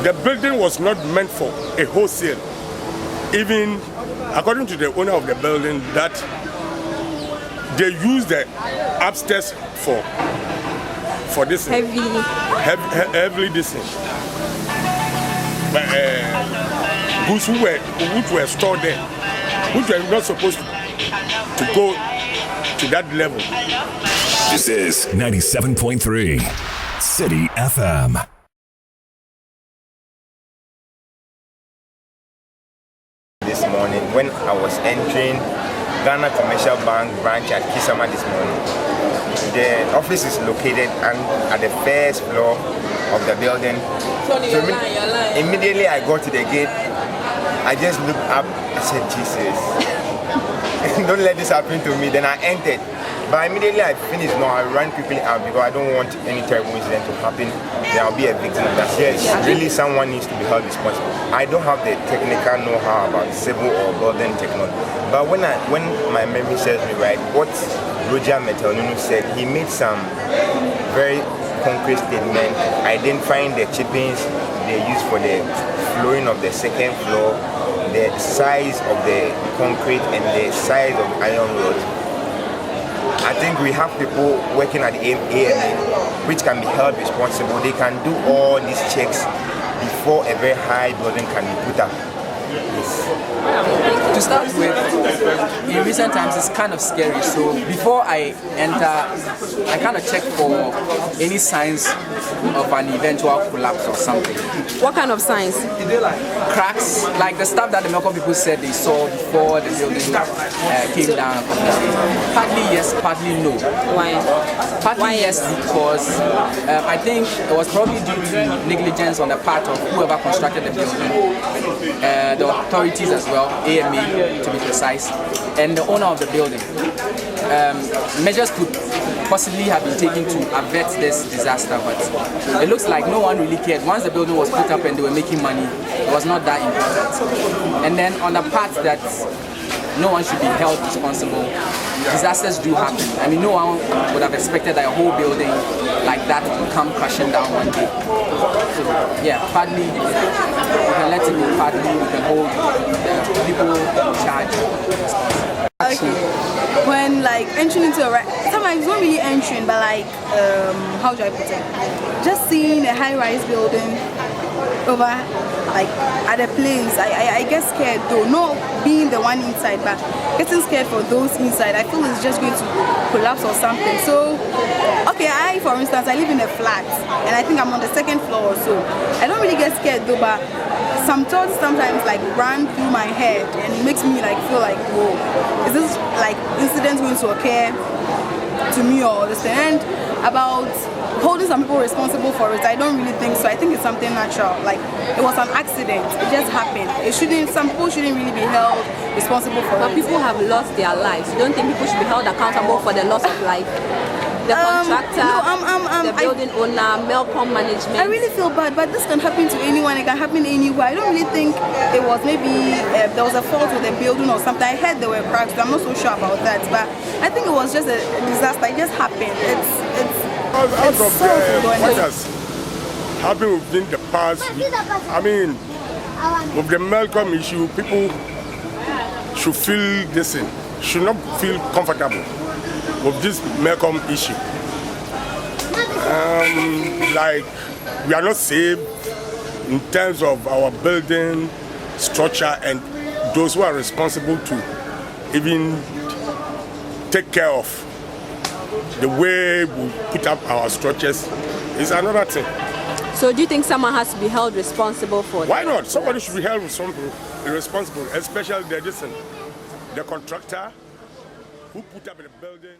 The building was not meant for a wholesale. Even according to the owner of the building, that they use the upstairs for this heavily this thing. But goods which were stored there, which were not supposed to go to that level. This is 97.3 City FM. This morning, when I was entering Ghana Commercial Bank branch at Kisama this morning, the office is located at the first floor of the building. So immediately I got to the gate, I just looked up, I said, Jesus, don't let this happen to me. Then I entered. But immediately I finished, I ran quickly out because I don't want any terrible incident to happen. Then I'll be a victim of that. Yes, really someone needs to be held responsible. I don't have the technical know-how about civil or building technology. But when my memory serves me right, what Roger Metalunu said, he made some very concrete statement identifying the chippings they use for the flooring of the second floor, the size of the concrete and the size of iron rods. I think we have people working at the AMA which can be held responsible. They can do all these checks before a very high building can be put up. To start with, in recent times it's kind of scary. So before I enter, I kind of check for any signs of an eventual collapse or something. What kind of signs? Cracks, like the stuff that the Melcom people said they saw before the building came down. Partly yes, partly no. Why? Partly yes, because I think it was probably due to negligence on the part of whoever constructed the building. The authorities as well, AMA to be precise, and the owner of the building. Measures could possibly have been taken to avert this disaster, but it looks like no one really cared. Once the building was put up and they were making money, it was not that important. And then on the part that no one should be held responsible, disasters do happen. I mean, no one would have expected that a whole building like that would come crashing down one day. So, yeah, partly we can let it go, partly we can hold the people in charge responsible. Okay. When like entering into sometimes not really entering, but like how do I put it? Just seeing a high-rise building over like at a place, I get scared though. Not being the one inside, but getting scared for those inside. I feel it's just going to collapse or something. So, okay, for instance, I live in a flat and I think I'm on the second floor or so. I don't really get scared though, but some thoughts sometimes like run through my head and it makes me like feel like, whoa, is this like incident going to occur to me or this thing? And about holding some people responsible for it, I don't really think so. I think it's something natural. Like it was an accident. It just happened. Some people shouldn't really be held responsible for it. But people have lost their lives. You don't think people should be held accountable for the loss of life? The contractor, the building owner, Melcom management. I really feel bad, but this can happen to anyone. It can happen anywhere. I don't really think it was maybe there was a fault with the building or something. I heard there were cracks, but I'm not so sure about that. But I think it was just a disaster. It just happened. Out of what has happened within the past week, I mean, with the Melcom issue, people should feel this thing, should not feel comfortable with this Melcom issue. Like, we are not safe in terms of our building structure and those who are responsible to even take care of the way we put up our structures is another thing. So do you think someone has to be held responsible for that? Why not? Somebody should be held responsible, especially the contractor who put up the building.